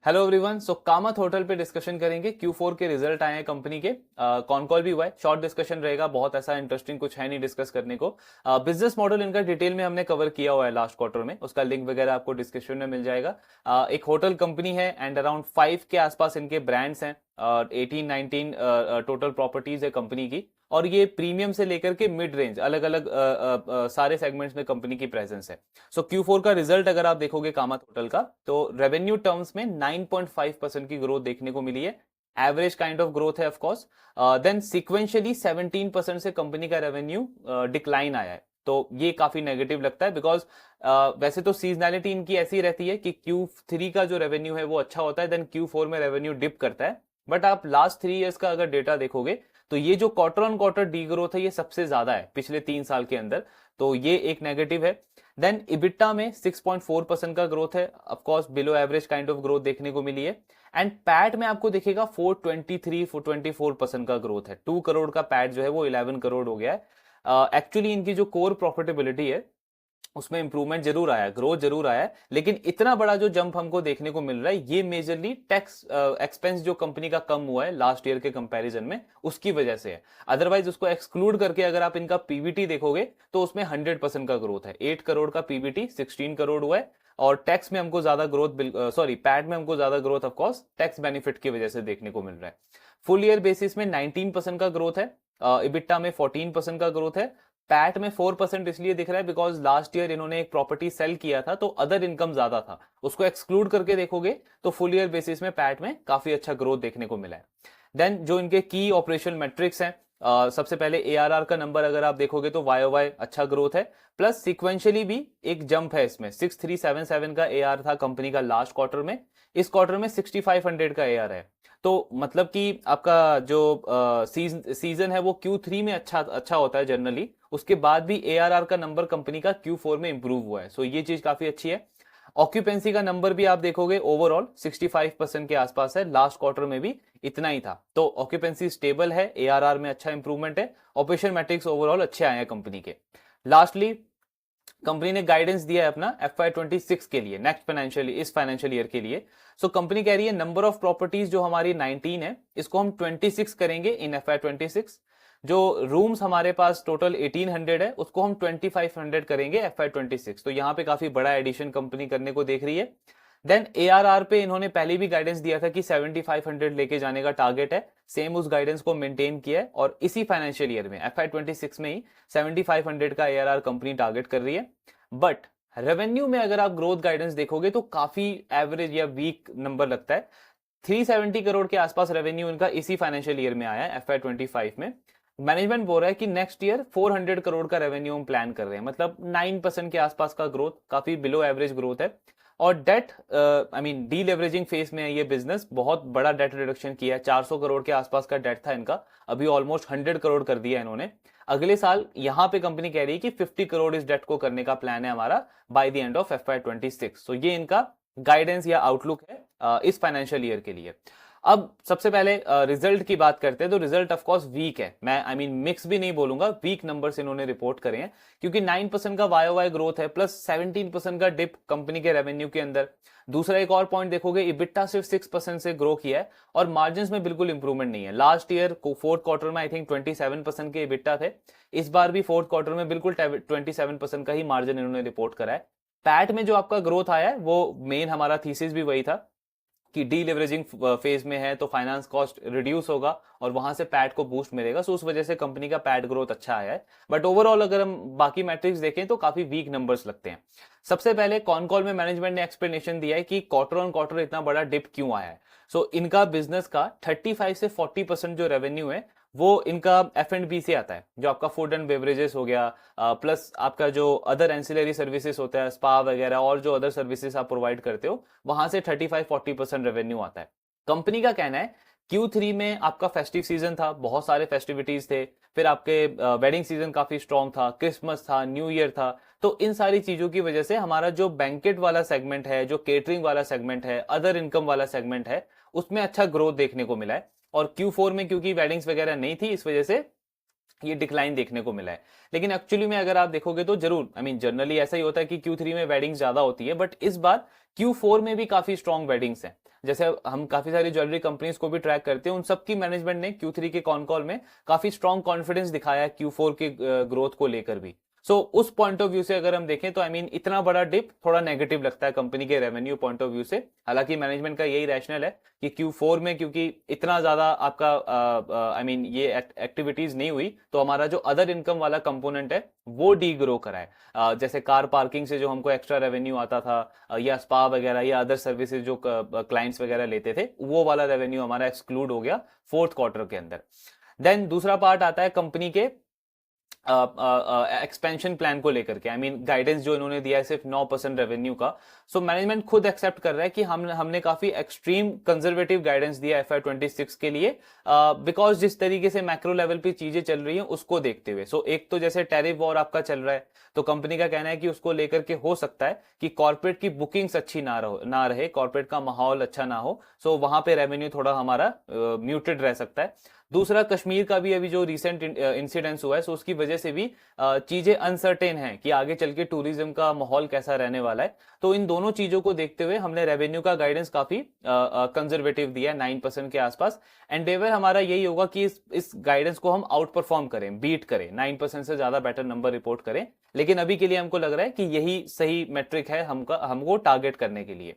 Hello everyone. So Kamath hotel पे discussion करेंगे। Q4 के रिजल्ट आए हैं कंपनी के। कॉन कॉल भी हुआ है, शॉर्ट डिस्कशन रहेगा, बहुत ऐसा इंटरेस्टिंग कुछ है नहीं डिस्कस करने को। बिजनेस मॉडल इनका डिटेल में हमने कवर किया हुआ है लास्ट क्वार्टर में, उसका लिंक वगैरह आपको डिस्क्रिप्शन में मिल जाएगा। एक होटल कंपनी है एंड अराउंड 5 के आसपास इनके ब्रांड्स हैं। 18-19 टोटल प्रॉपर्टीज है कंपनी की, और ये प्रीमियम से लेकर के मिड रेंज अलग अलग सारे सेगमेंट्स में कंपनी की प्रेजेंस है। सो Q4 का रिजल्ट अगर आप देखोगे कामत होटल का, तो रेवेन्यू टर्म्स में 9.5% की ग्रोथ देखने को मिली है। एवरेज काइंड ऑफ ग्रोथ है ऑफ कोर्स। देन सिक्वेंशियली 17% से कंपनी का रेवेन्यू डिक्लाइन आया है, तो ये काफी नेगेटिव लगता है बिकॉज वैसे तो सीजनैलिटी इनकी ऐसी रहती है कि Q3 का जो रेवेन्यू है वो अच्छा होता है, देन Q4 में रेवेन्यू डिप करता है। बट आप लास्ट 3 इयर्स का अगर डेटा देखोगे तो ये जो quarter on quarter D growth है ये सबसे ज्यादा है पिछले 3 साल के अंदर, तो ये एक नेगेटिव है। देन इबिटा में 6.4% का ग्रोथ है, of course below average kind of growth देखने को मिली है। एंड पैट में आपको दिखेगा 424% का ग्रोथ है। 2 करोड़ का पैट जो है वो 11 करोड़ हो गया है। एक्चुअली इनकी जो कोर प्रॉफिटेबिलिटी है उसमें इंप्रूवमेंट जरूर आया, ग्रोथ जरूर आया, लेकिन इतना बड़ा जो जंप हमको देखने को मिल रहा है ये मेजरली टैक्स एक्सपेंस जो कंपनी का कम हुआ है लास्ट ईयर के कंपैरिजन में, उसकी वजह से है। अदरवाइज उसको एक्सक्लूड करके अगर आप इनका पीबीटी देखोगे तो उसमें 100% का ग्रोथ है। 8 करोड़ का पीबीटी 16 करोड़ हुआ है, और टैक्स में हमको ज्यादा ग्रोथ, सॉरी पैट में हमको ज्यादा ग्रोथ ऑफकोर्स टैक्स बेनिफिट की वजह से देखने को मिल रहा है। फुल ईयर बेसिस में 19% का ग्रोथ है, इबिट्टा में 14% का ग्रोथ है। पैट में 4% इसलिए दिख रहा है बिकॉज लास्ट ईयर इन्होंने एक प्रॉपर्टी सेल किया था तो अदर इनकम ज्यादा था, उसको एक्सक्लूड करके देखोगे तो फुल ईयर बेसिस में पैट में काफी अच्छा ग्रोथ देखने को मिला है। देन जो इनके की ऑपरेशन मेट्रिक्स हैं, सबसे पहले एआरआर का नंबर अगर आप देखोगे तो वाई अच्छा ग्रोथ है, प्लस सिक्वेंशियली भी एक जंप है इसमें। 6377 का एआर था कंपनी का लास्ट क्वार्टर में, इस क्वार्टर में 6500 का एआर है। तो मतलब कि आपका जो सीजन है वो Q3 में अच्छा अच्छा होता है जनरली, उसके बाद भी एआरआर का नंबर कंपनी का Q4 में इंप्रूव हुआ है, सो ये चीज काफी अच्छी है। ऑक्यूपेंसी का नंबर भी आप देखोगे ओवरऑल 65% के आसपास है, लास्ट क्वार्टर में भी इतना ही था, तो ऑक्यूपेंसी स्टेबल है, एआरआर में अच्छा इंप्रूवमेंट है, ऑपरेशन मैट्रिक्स ओवरऑल अच्छे आए हैं कंपनी के। लास्टली कंपनी ने गाइडेंस दिया है अपना FY26 के लिए, नेक्स्ट फाइनेंशियल इस फाइनेंशियल ईयर के लिए। सो कंपनी कह रही है नंबर ऑफ प्रॉपर्टीज जो हमारी 19 है इसको हम 26 करेंगे इन FY26। जो रूम्स हमारे पास टोटल 1800 है उसको हम 2500 करेंगे FY26, तो यहाँ पे काफी बड़ा एडिशन कंपनी करने को देख रही है। देन एआरआर पे इन्होंने पहले भी गाइडेंस दिया था कि 7500 लेके जाने का टारगेट है, सेम उस गाइडेंस को मेंटेन किया है, और इसी फाइनेंशियल ईयर में FY26 में ही 7500 का एआरआर कंपनी टारगेट कर रही है। बट रेवेन्यू में अगर आप ग्रोथ गाइडेंस देखोगे तो काफी एवरेज या वीक नंबर लगता है। 370 करोड़ के आसपास रेवेन्यू इनका इसी फाइनेंशियल ईयर में आया है FY25 में। मैनेजमेंट बोल रहा है कि नेक्स्ट ईयर 400 करोड़ का रेवेन्यू हम प्लान कर रहे हैं, मतलब 9% के आसपास का ग्रोथ, काफी बिलो एवरेज ग्रोथ है। और debt I mean deleveraging phase में है ये बिजनेस, बहुत बड़ा डेट रिडक्शन किया है, 400 करोड़ के आसपास का डेट था इनका, अभी ऑलमोस्ट 100 करोड़ कर दिया इन्होंने। अगले साल यहां पे कंपनी कह रही है कि 50 करोड़ इस डेट को करने का प्लान है हमारा by the end of FY26। तो ये इनका गाइडेंस या आउटलुक है इस फाइनेंशियल ईयर के लिए। अब सबसे पहले रिजल्ट की बात करते हैं, तो रिजल्ट ऑफ कोर्स वीक है, मैं आई मीन मिक्स भी नहीं बोलूंगा, वीक नंबर्स इन्होंने रिपोर्ट करे हैं, क्योंकि 9% का वाई ग्रोथ है प्लस 17% का डिप कंपनी के रेवेन्यू के अंदर। दूसरा एक और पॉइंट देखोगे, इबिट्टा सिर्फ 6% से ग्रो किया है और मार्जिन में बिल्कुल इंप्रूवमेंट नहीं है। लास्ट ईयर को फोर्थ क्वार्टर में आई थिंक 27% के इबिट्टा थे, इस बार भी फोर्थ क्वार्टर में बिल्कुल 27% का ही मार्जिन इन्होंने रिपोर्ट करा है। पैट में जो आपका ग्रोथ आया है वो मेन हमारा थीसिस भी वही था कि डी लेवरेजिंग फेज में है तो फाइनेंस कॉस्ट रिड्यूस होगा और वहां से पैट को बूस्ट मिलेगा, सो उस वजह से कंपनी का पैट ग्रोथ अच्छा आया है। बट ओवरऑल अगर हम बाकी मैट्रिक्स देखें तो काफी वीक नंबर्स लगते हैं। सबसे पहले कॉन कॉल में मैनेजमेंट ने एक्सप्लेनेशन दिया है कि क्वार्टर ऑन क्वार्टर इतना बड़ा डिप क्यों आया है। सो इनका बिजनेस का 35 से 40% जो रेवेन्यू है वो इनका F&B से आता है, जो आपका फूड एंड बेवरेजेस हो गया, प्लस आपका जो अदर एंसिलरी सर्विसेज होता है, स्पा वगैरह और जो अदर सर्विसेज आप प्रोवाइड करते हो, वहां से 35-40% रेवेन्यू आता है। कंपनी का कहना है Q3 में आपका फेस्टिव सीजन था, बहुत सारे फेस्टिविटीज थे, फिर आपके वेडिंग सीजन काफी स्ट्रांग था, क्रिसमस था, न्यू ईयर था, तो इन सारी चीजों की वजह से हमारा जो बैंकेट वाला सेगमेंट है, जो केटरिंग वाला सेगमेंट है, अदर इनकम वाला सेगमेंट है, उसमें अच्छा ग्रोथ देखने को मिला है। और Q4 में क्योंकि वेडिंग्स वगैरह नहीं थी इस वजह से ये डिक्लाइन देखने को मिला है। लेकिन एक्चुअली में अगर आप देखोगे तो जरूर जनरली ऐसा ही होता है कि Q3 में वेडिंग्स ज्यादा होती है, बट इस बार Q4 में भी काफी स्ट्रॉन्ग वेडिंग्स हैं। जैसे हम काफी सारी ज्वेलरी कंपनीज को भी ट्रैक करते हैं, उन सबकी मैनेजमेंट ने Q3 के कॉन कॉल में काफी स्ट्रॉन्ग कॉन्फिडेंस दिखाया है Q4 के ग्रोथ को लेकर भी। सो उस पॉइंट ऑफ व्यू से अगर हम देखें तो इतना बड़ा डिप थोड़ा नेगेटिव लगता है कंपनी के रेवेन्यू पॉइंट ऑफ व्यू से। हालांकि मैनेजमेंट का यही रैशनल है कि Q4 में क्योंकि इतना ज्यादा आपका ये एक्टिविटीज नहीं हुई, तो हमारा जो अदर इनकम वाला कंपोनेंट है वो डी ग्रो करा है। जैसे कार पार्किंग से जो हमको एक्स्ट्रा रेवेन्यू आता था, या स्पा वगैरह या अदर सर्विसेज जो क्लाइंट्स वगैरह लेते थे, वो वाला रेवेन्यू हमारा एक्सक्लूड हो गया फोर्थ क्वार्टर के अंदर। देन दूसरा पार्ट आता है कंपनी के एक्सपेंशन प्लान को लेकर के। गाइडेंस जो इन्होंने दिया है सिर्फ 9% रेवेन्यू का। सो मैनेजमेंट खुद एक्सेप्ट कर रहा है कि हमने काफी एक्सट्रीम कंजर्वेटिव गाइडेंस दिया FY26 के लिए, बिकॉज जिस तरीके से मैक्रो लेवल पे चीजें चल रही हैं उसको देखते हुए। सो एक तो जैसे टैरिफ वॉर आपका चल रहा है, तो कंपनी का कहना है कि उसको लेकर के हो सकता है कि कॉर्पोरेट की बुकिंग्स अच्छी ना रहे, कॉर्पोरेट का माहौल अच्छा ना हो। सो वहां पे रेवेन्यू थोड़ा हमारा म्यूटेड रह सकता है। दूसरा, कश्मीर का भी अभी जो रिसेंट इंसिडेंस हुआ है, सो उसकी वजह से भी चीजें अनसर्टेन हैं कि आगे चल के टूरिज्म का माहौल कैसा रहने वाला है। तो इन दोनों चीजों को देखते हुए हमने रेवेन्यू का गाइडेंस काफी कंजर्वेटिव दिया है, 9% के आसपास। एंडेवर हमारा यही होगा कि इस गाइडेंस को हम आउट परफॉर्म करें, बीट करें, 9% से ज्यादा बेटर नंबर रिपोर्ट करें। लेकिन अभी के लिए हमको लग रहा है कि यही सही मेट्रिक है हमको टारगेट करने के लिए।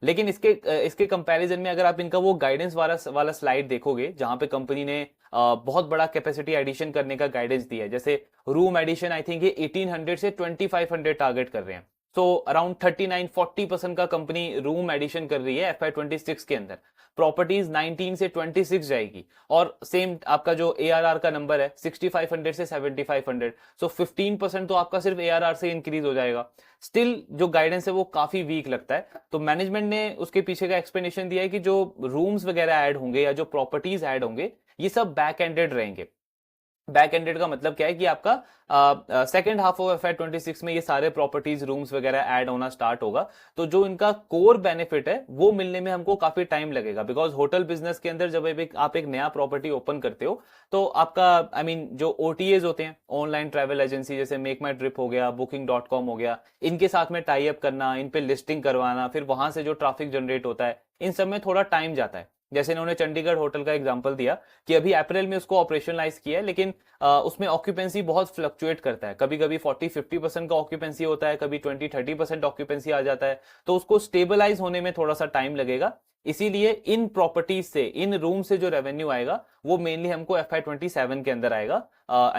लेकिन इसके कंपैरिजन में अगर आप इनका वो गाइडेंस वाला स्लाइड देखोगे, जहां पे कंपनी ने बहुत बड़ा कैपेसिटी एडिशन करने का गाइडेंस दिया है। जैसे रूम एडिशन आई थिंक ये 1800 से 2500 टारगेट कर रहे हैं। तो अराउंड 39-40% का कंपनी रूम एडिशन कर रही है FY26 के अंदर। प्रॉपर्टीज 19 से 26 जाएगी, और सेम आपका जो ARR का नंबर है 6500 से 7500। सो 15% तो आपका सिर्फ ARR से इंक्रीज हो जाएगा। स्टिल जो गाइडेंस है वो काफी वीक लगता है। तो मैनेजमेंट ने उसके पीछे का एक्सप्लेनेशन दिया है कि जो रूम्स वगैरह ऐड होंगे या जो प्रॉपर्टीज ऐड होंगे, ये सब बैक एंडेड रहेंगे। बैक एंडेड का मतलब क्या है कि आपका सेकेंड हाफ ऑफ FY26 में ये सारे प्रॉपर्टीज रूम्स वगैरह ऐड होना स्टार्ट होगा। तो जो इनका कोर बेनिफिट है वो मिलने में हमको काफी टाइम लगेगा, बिकॉज होटल बिजनेस के अंदर जब आप एक नया प्रॉपर्टी ओपन करते हो, तो आपका जो OTAs होते हैं, ऑनलाइन ट्रैवल एजेंसी, जैसे मेक माई ट्रिप हो गया, Booking.com हो गया, इनके साथ में टाई अप करना, इन पे लिस्टिंग करवाना, फिर वहां से जो ट्रैफिक जनरेट होता है, इन सब में थोड़ा टाइम जाता है। जैसे इन्होंने चंडीगढ़ होटल का एग्जांपल दिया कि अभी अप्रैल में उसको ऑपरेशनलाइज किया है, लेकिन उसमें ऑक्यूपेंसी बहुत फ्लक्चुएट करता है। कभी कभी 40-50% का ऑक्यूपेंसी होता है, कभी 20-30% ऑक्यूपेंसी आ जाता है। तो उसको स्टेबलाइज होने में थोड़ा सा टाइम लगेगा। इसीलिए इन प्रॉपर्टीज से, इन रूम से जो रेवेन्यू आएगा वो मेनली हमको FY27 के अंदर आएगा।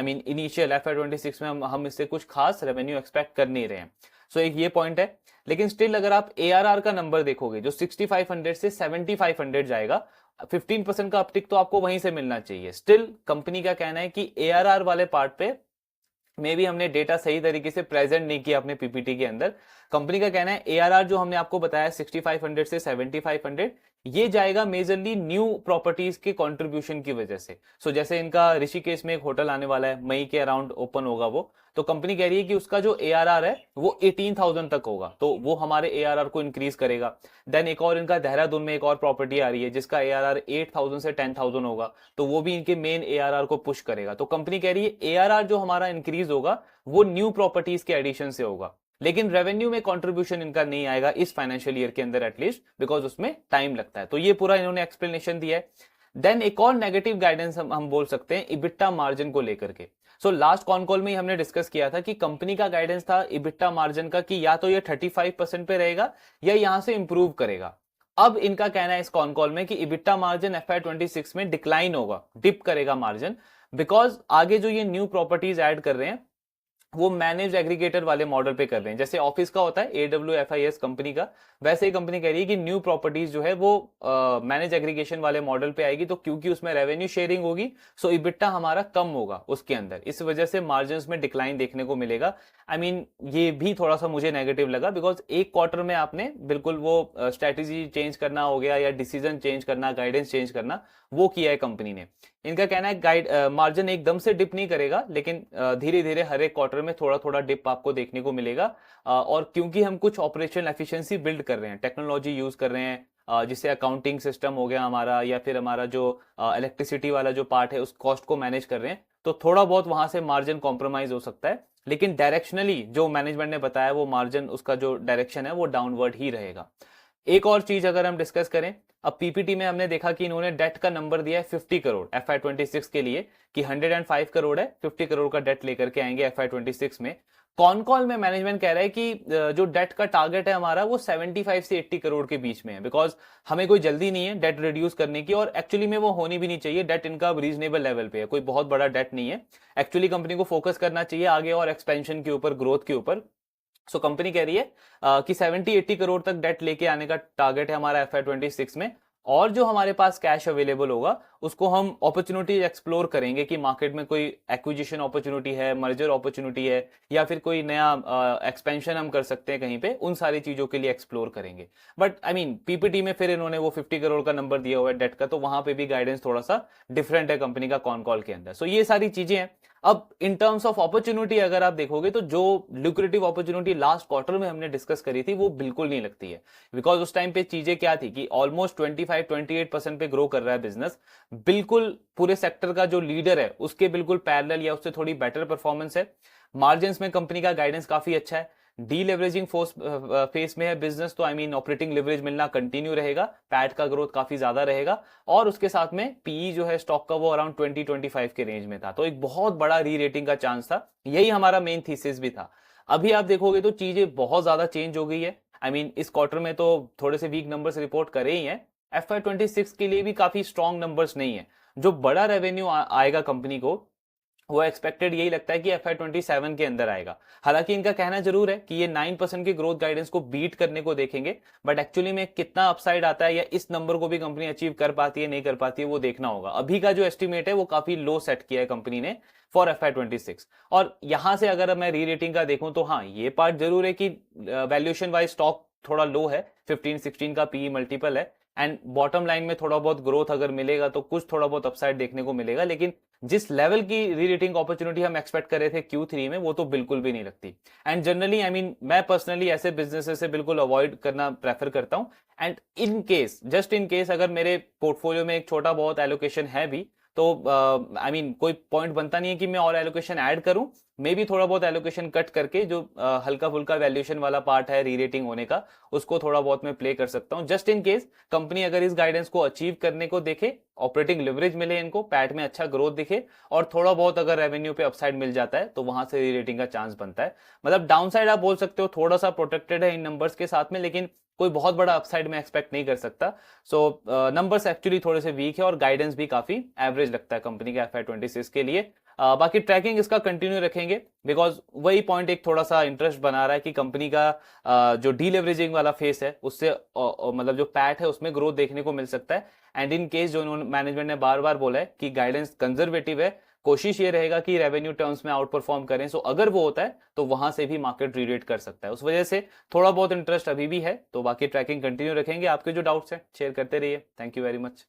इनिशियल FY26 में हम इससे कुछ खास रेवेन्यू एक्सपेक्ट कर नहीं रहे हैं। सो एक ये पॉइंट है। लेकिन स्टिल अगर आप ARR का नंबर देखोगे, जो 6500 से 7500 जाएगा, 15% का अपटिक तो आपको वहीं से मिलना चाहिए। स्टिल कंपनी का कहना है कि ARR वाले पार्ट पे मे भी हमने डेटा सही तरीके से प्रेजेंट नहीं किया अपने PPT के अंदर। कंपनी का कहना है ARR जो हमने आपको बताया 6500 से 7500, ये जाएगा मेजरली न्यू प्रॉपर्टीज के कंट्रीब्यूशन की वजह से। सो जैसे इनका ऋषिकेश में एक होटल आने वाला है, मई के अराउंड ओपन होगा वो, तो कंपनी कह रही है कि उसका जो ARR है वो 18,000 तक होगा, तो वो हमारे ARR को इंक्रीज करेगा। देन एक और इनका देहरादून में एक और प्रॉपर्टी आ रही है जिसका ARR 8,000 से 10,000 होगा, तो वो भी इनके मेन ARR को पुश करेगा। तो कंपनी कह रही है ARR जो हमारा इंक्रीज होगा वो न्यू प्रॉपर्टीज के एडिशन से होगा, लेकिन रेवेन्यू में कंट्रीब्यूशन इनका नहीं आएगा इस फाइनेंशियल ईयर के अंदर एटलीस्ट, बिकॉज उसमें टाइम लगता है। तो ये पूरा इन्होंने एक्सप्लेनेशन दिया है। देन एक और नेगेटिव गाइडेंस हम बोल सकते हैं इबिट्टा मार्जिन को लेकर के। सो लास्ट कॉन कॉल में ही हमने डिस्कस किया था कि कंपनी का गाइडेंस था इबिट्टा मार्जिन का कि या तो ये 35% पे रहेगा या यहां से इंप्रूव करेगा। अब इनका कहना है इस कॉन कॉल में कि इबिट्टा मार्जिन FY26 में डिक्लाइन होगा, डिप करेगा मार्जिन, बिकॉज आगे जो ये न्यू प्रॉपर्टीज ऐड कर रहे हैं वो मैनेज एग्रीगेटर वाले मॉडल पे कर रहे हैं। जैसे ऑफिस का होता है AWFIS कंपनी का, वैसे ही कंपनी कह रही है कि न्यू प्रॉपर्टीज जो है वो मैनेज एग्रीगेशन वाले मॉडल पे आएगी। तो क्योंकि उसमें रेवेन्यू शेयरिंग होगी, सो इबिट्टा हमारा कम होगा उसके अंदर, इस वजह से मार्जिन में डिक्लाइन देखने को मिलेगा। ये भी थोड़ा सा मुझे नेगेटिव लगा, बिकॉज एक क्वार्टर में आपने बिल्कुल वो स्ट्रेटेजी चेंज करना हो गया या डिसीजन चेंज करना, गाइडेंस चेंज करना, वो किया है कंपनी ने। इनका कहना है मार्जिन एकदम से डिप नहीं करेगा, लेकिन धीरे धीरे हर एक क्वार्टर में थोड़ा थोड़ा डिप आपको देखने को मिलेगा। और क्योंकि हम कुछ ऑपरेशनल एफिशिएंसी बिल्ड कर रहे हैं, टेक्नोलॉजी यूज कर रहे हैं, जिससे अकाउंटिंग सिस्टम हो गया हमारा, या फिर हमारा जो इलेक्ट्रिसिटी वाला जो पार्ट है उस कॉस्ट को मैनेज कर रहे हैं, तो थोड़ा बहुत वहां से मार्जिन कॉम्प्रोमाइज हो सकता है, लेकिन डायरेक्शनली जो मैनेजमेंट ने बताया वो मार्जिन उसका जो डायरेक्शन है वो डाउनवर्ड ही रहेगा। एक और चीज अगर हम डिस्कस करें, अब पीपीटी में हमने देखा कि इन्होंने डेट का नंबर दिया है 50 करोड़ FY26 के लिए, कि 105 करोड़ है, 50 करोड़ का डेट लेकर के आएंगे FY26 में। कॉन कॉल में मैनेजमेंट कह रहा है कि जो डेट का टारगेट है हमारा वो 75 से 80 करोड़ के बीच में है, बिकॉज हमें कोई जल्दी नहीं है डेट रिड्यूस करने की, और एक्चुअली में वो होनी भी नहीं चाहिए। डेट इनका रीजनेबल लेवल पे है, कोई बहुत बड़ा डेट नहीं है। एक्चुअली कंपनी को फोकस करना चाहिए आगे और एक्सपेंशन के ऊपर, ग्रोथ के ऊपर। सो कंपनी कह रही है कि 70-80 करोड़ तक डेट लेके आने का टारगेट है हमारा FY26 में, और जो हमारे पास कैश अवेलेबल होगा उसको हम अपॉर्चुनिटीज एक्सप्लोर करेंगे कि मार्केट में कोई एक्विजिशन अपॉर्चुनिटी है, मर्जर अपॉर्चुनिटी है, या फिर कोई नया एक्सपेंशन हम कर सकते हैं कहीं पे, उन सारी चीजों के लिए एक्सप्लोर करेंगे। बट आई मीन पीपीटी में फिर इन्होंने वो 50 करोड़ का नंबर दिया हुआ है डेट का, तो वहां पे भी गाइडेंस थोड़ा सा डिफरेंट है कंपनी का कॉन कॉल के अंदर। सो ये सारी चीजें हैं। अब इन टर्म्स ऑफ अपॉर्चुनिटी अगर आप देखोगे तो जो लुक्रेटिव अपॉर्चुनिटी लास्ट क्वार्टर में हमने डिस्कस करी थी वो बिल्कुल नहीं लगती है, बिकॉज उस टाइम पे चीजें क्या थी कि ऑलमोस्ट 25-28% पे ग्रो कर रहा है बिजनेस, बिल्कुल पूरे सेक्टर का जो लीडर है उसके बिल्कुल पैरेलल या उससे थोड़ी बेटर परफॉर्मेंस है। मार्जिन में कंपनी का गाइडेंस काफी अच्छा है। डी लेवरेजिंग फेस में है बिजनेस, तो आई मीन ऑपरेटिंग लेवरेज मिलना कंटिन्यू रहेगा, पैट का ग्रोथ काफी ज्यादा रहेगा, और उसके साथ में पीई जो है स्टॉक का वो अराउंड 20-25 के रेंज में था, तो एक बहुत बड़ा री रेटिंग का चांस था। यही हमारा मेन थीसिस भी था। अभी आप देखोगे तो चीजें बहुत ज्यादा चेंज हो गई है। आई मीन इस क्वार्टर में तो थोड़े से वीक नंबर्स रिपोर्ट करे ही हैं, FY26 के लिए भी काफी स्ट्रॉन्ग नंबर्स नहीं है। जो बड़ा रेवेन्यू आएगा कंपनी को वो एक्सपेक्टेड यही लगता है कि FY27 के अंदर आएगा। हालांकि इनका कहना जरूर है कि ये 9% की ग्रोथ गाइडेंस को बीट करने को देखेंगे, बट एक्चुअली में कितना अपसाइड आता है या इस नंबर को भी कंपनी अचीव कर पाती है नहीं कर पाती है वो देखना होगा। अभी का जो एस्टिमेट है वो काफी लो सेट किया है कंपनी ने फॉर FY26। और यहां से अगर मैं री रेटिंग का देखूं तो हाँ, ये पार्ट जरूर है कि वैल्यूएशन वाइज स्टॉक थोड़ा लो है, 15-16 का पीई मल्टीपल है, एंड बॉटम लाइन में थोड़ा बहुत ग्रोथ अगर मिलेगा तो कुछ थोड़ा बहुत अपसाइड देखने को मिलेगा, लेकिन जिस लेवल की री रेटिंग अपॉर्चुनिटी हम एक्सपेक्ट कर रहे थे Q3 में वो तो बिल्कुल भी नहीं लगती। एंड जनरली आई मीन मैं पर्सनली ऐसे बिजनेसेस से बिल्कुल अवॉइड करना प्रेफर करता हूं। And in case, just in case अगर मेरे पोर्टफोलियो में एक छोटा बहुत एलोकेशन है भी, तो आई मीन कोई पॉइंट बनता नहीं है कि मैं और एलोकेशन ऐड करूं, मे भी थोड़ा बहुत एलोकेशन कट करके जो हल्का फुल्का वैल्यूएशन वाला पार्ट है री रेटिंग होने का उसको थोड़ा बहुत मैं प्ले कर सकता हूं, जस्ट इन केस कंपनी अगर इस गाइडेंस को अचीव करने को देखे, ऑपरेटिंग लिवरेज मिले इनको, पैट में अच्छा ग्रोथ दिखे, और थोड़ा बहुत अगर रेवेन्यू पे अपसाइड मिल जाता है तो वहां से री रेटिंग का चांस बनता है। मतलब डाउनसाइड आप बोल सकते हो थोड़ा सा प्रोटेक्टेड है इन नंबर्स के साथ में, लेकिन कोई बहुत बड़ा अपसाइड में एक्सपेक्ट नहीं कर सकता। सो नंबर्स एक्चुअली थोड़े से वीक है और गाइडेंस भी काफी एवरेज लगता है कंपनी के FY26 के लिए। बाकी ट्रैकिंग इसका कंटिन्यू रखेंगे, बिकॉज वही पॉइंट एक थोड़ा सा इंटरेस्ट बना रहा है कि कंपनी का जो डीलेवरेजिंग वाला फेस है उससे मतलब जो पैट है उसमें ग्रोथ देखने को मिल सकता है। एंड इन केस जो मैनेजमेंट ने बार बार बोला है कि गाइडेंस कंजर्वेटिव है, कोशिश ये रहेगा कि रेवेन्यू टर्म्स में आउट परफॉर्म करें। सो अगर वो होता है तो वहां से भी मार्केट रीरेट कर सकता है, उस वजह से थोड़ा बहुत इंटरेस्ट अभी भी है। तो बाकी ट्रैकिंग कंटिन्यू रखेंगे। आपके जो डाउट्स हैं शेयर करते रहिए। Thank you very much.